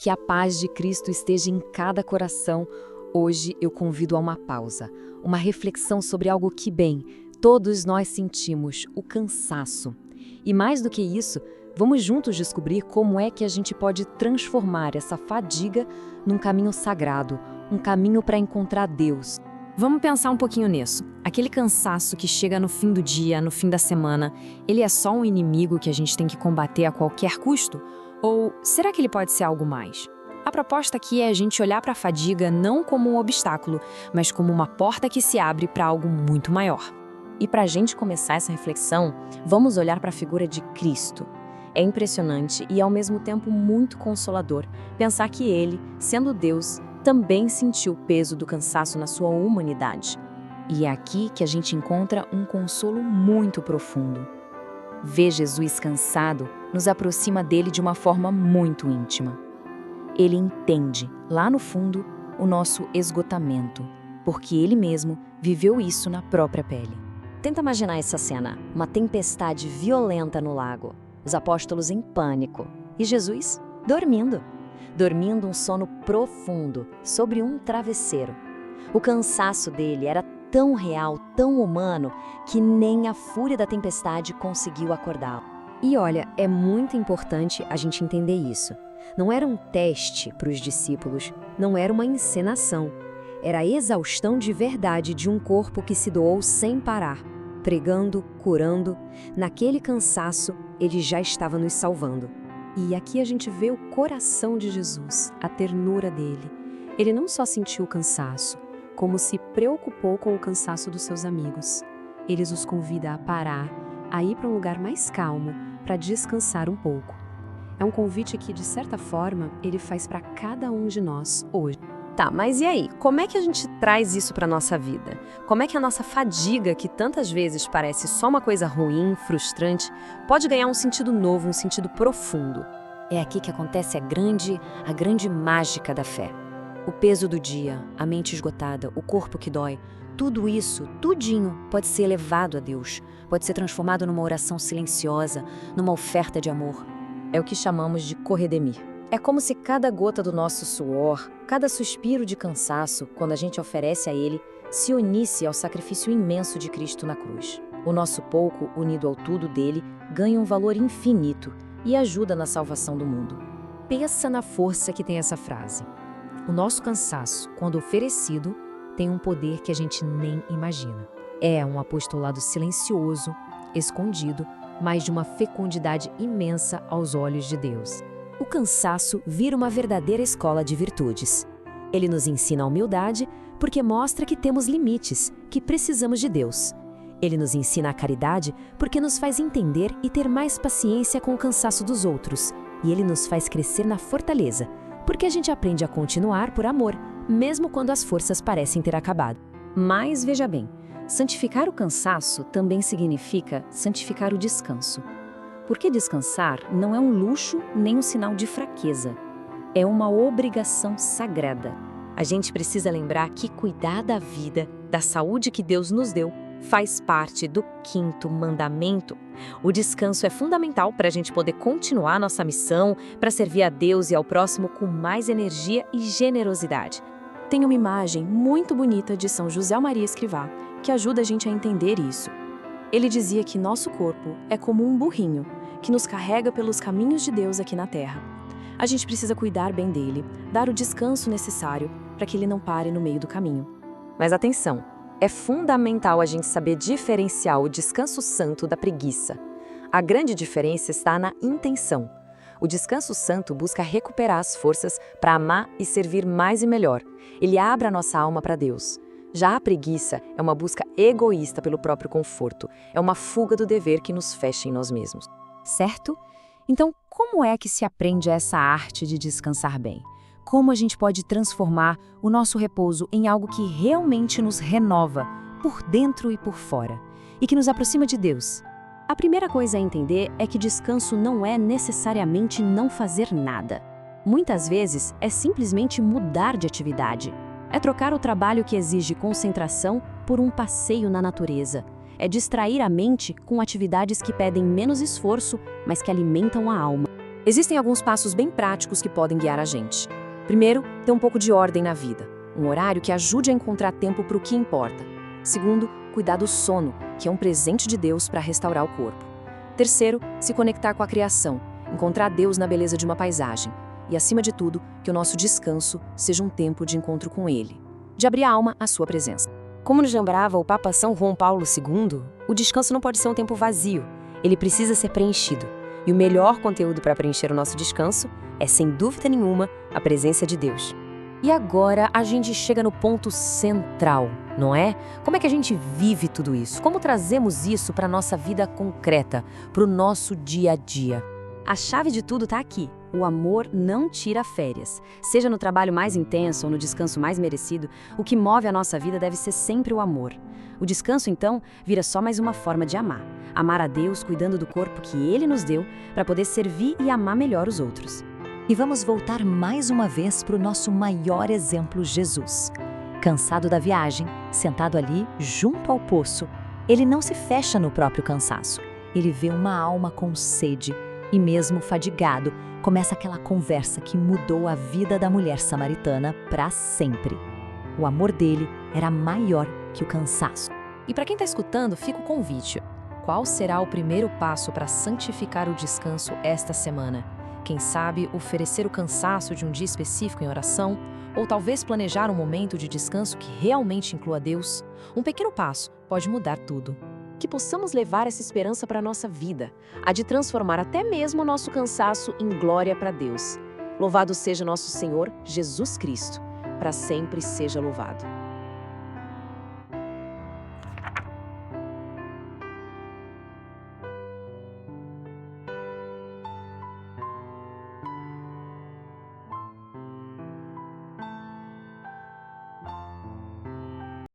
Que a paz de Cristo esteja em cada coração. Hoje eu convido a uma pausa, uma reflexão sobre algo que, bem, todos nós sentimos, o cansaço. E mais do que isso, vamos juntos descobrir como é que a gente pode transformar essa fadiga num caminho sagrado, um caminho para encontrar Deus. Vamos pensar um pouquinho nisso. Aquele cansaço que chega no fim do dia, no fim da semana, ele é só um inimigo que a gente tem que combater a qualquer custo? Ou será que ele pode ser algo mais? A proposta aqui é a gente olhar para a fadiga não como um obstáculo, mas como uma porta que se abre para algo muito maior. E para a gente começar essa reflexão, vamos olhar para a figura de Cristo. É impressionante e ao mesmo tempo muito consolador pensar que ele, sendo Deus, também sentiu o peso do cansaço na sua humanidade. E é aqui que a gente encontra um consolo muito profundo. Ver Jesus cansado nos aproxima dele de uma forma muito íntima. Ele entende, lá no fundo, o nosso esgotamento, porque ele mesmo viveu isso na própria pele. Tenta imaginar essa cena, uma tempestade violenta no lago, os apóstolos em pânico e Jesus dormindo um sono profundo sobre um travesseiro. O cansaço dele era tão real, tão humano, que nem a fúria da tempestade conseguiu acordá-lo. E olha, é muito importante a gente entender isso. Não era um teste para os discípulos, não era uma encenação. Era a exaustão de verdade de um corpo que se doou sem parar, pregando, curando. Naquele cansaço, ele já estava nos salvando. E aqui a gente vê o coração de Jesus, a ternura dele. Ele não só sentiu o cansaço, como se preocupou com o cansaço dos seus amigos. Ele os convida a parar, a ir para um lugar mais calmo, para descansar um pouco. É um convite que, de certa forma, ele faz para cada um de nós hoje. Tá, mas e aí? Como é que a gente traz isso para a nossa vida? Como é que a nossa fadiga, que tantas vezes parece só uma coisa ruim, frustrante, pode ganhar um sentido novo, um sentido profundo? É aqui que acontece a grande mágica da fé. O peso do dia, a mente esgotada, o corpo que dói, tudo isso, tudinho, pode ser elevado a Deus, pode ser transformado numa oração silenciosa, numa oferta de amor. É o que chamamos de corredemir. É como se cada gota do nosso suor, cada suspiro de cansaço, quando a gente oferece a Ele, se unisse ao sacrifício imenso de Cristo na cruz. O nosso pouco, unido ao tudo dele, ganha um valor infinito e ajuda na salvação do mundo. Pensa na força que tem essa frase. O nosso cansaço, quando oferecido, tem um poder que a gente nem imagina. É um apostolado silencioso, escondido, mas de uma fecundidade imensa aos olhos de Deus. O cansaço vira uma verdadeira escola de virtudes. Ele nos ensina a humildade porque mostra que temos limites, que precisamos de Deus. Ele nos ensina a caridade porque nos faz entender e ter mais paciência com o cansaço dos outros. E ele nos faz crescer na fortaleza, porque a gente aprende a continuar por amor, mesmo quando as forças parecem ter acabado. Mas veja bem, santificar o cansaço também significa santificar o descanso. Porque descansar não é um luxo nem um sinal de fraqueza. É uma obrigação sagrada. A gente precisa lembrar que cuidar da vida, da saúde que Deus nos deu, faz parte do 5º mandamento. O descanso é fundamental para a gente poder continuar nossa missão, para servir a Deus e ao próximo com mais energia e generosidade. Tem uma imagem muito bonita de São José Maria Escrivá que ajuda a gente a entender isso. Ele dizia que nosso corpo é como um burrinho que nos carrega pelos caminhos de Deus aqui na Terra. A gente precisa cuidar bem dele, dar o descanso necessário para que ele não pare no meio do caminho. Mas atenção, é fundamental a gente saber diferenciar o descanso santo da preguiça. A grande diferença está na intenção. O descanso santo busca recuperar as forças para amar e servir mais e melhor. Ele abre a nossa alma para Deus. Já a preguiça é uma busca egoísta pelo próprio conforto, é uma fuga do dever que nos fecha em nós mesmos. Certo? Então, como é que se aprende essa arte de descansar bem? Como a gente pode transformar o nosso repouso em algo que realmente nos renova, por dentro e por fora, e que nos aproxima de Deus? A primeira coisa a entender é que descanso não é necessariamente não fazer nada. Muitas vezes é simplesmente mudar de atividade. É trocar o trabalho que exige concentração por um passeio na natureza. É distrair a mente com atividades que pedem menos esforço, mas que alimentam a alma. Existem alguns passos bem práticos que podem guiar a gente. Primeiro, ter um pouco de ordem na vida. Um horário que ajude a encontrar tempo para o que importa. Segundo, cuidar do sono, que é um presente de Deus para restaurar o corpo. Terceiro, se conectar com a criação, encontrar Deus na beleza de uma paisagem. E, acima de tudo, que o nosso descanso seja um tempo de encontro com Ele, de abrir a alma à sua presença. Como nos lembrava o Papa São João Paulo II, o descanso não pode ser um tempo vazio, ele precisa ser preenchido. E o melhor conteúdo para preencher o nosso descanso é, sem dúvida nenhuma, a presença de Deus. E agora a gente chega no ponto central, não é? Como é que a gente vive tudo isso? Como trazemos isso para a nossa vida concreta, para o nosso dia a dia? A chave de tudo está aqui. O amor não tira férias. Seja no trabalho mais intenso ou no descanso mais merecido, o que move a nossa vida deve ser sempre o amor. O descanso, então, vira só mais uma forma de amar. Amar a Deus cuidando do corpo que Ele nos deu para poder servir e amar melhor os outros. E vamos voltar mais uma vez para o nosso maior exemplo, Jesus. Cansado da viagem, sentado ali junto ao poço, ele não se fecha no próprio cansaço. Ele vê uma alma com sede e, mesmo fadigado, começa aquela conversa que mudou a vida da mulher samaritana para sempre. O amor dele era maior que o cansaço. E para quem está escutando, fica o convite. Qual será o primeiro passo para santificar o descanso esta semana? Quem sabe oferecer o cansaço de um dia específico em oração? Ou talvez planejar um momento de descanso que realmente inclua Deus? Um pequeno passo pode mudar tudo. Que possamos levar essa esperança para a nossa vida, a de transformar até mesmo o nosso cansaço em glória para Deus. Louvado seja nosso Senhor Jesus Cristo, para sempre seja louvado.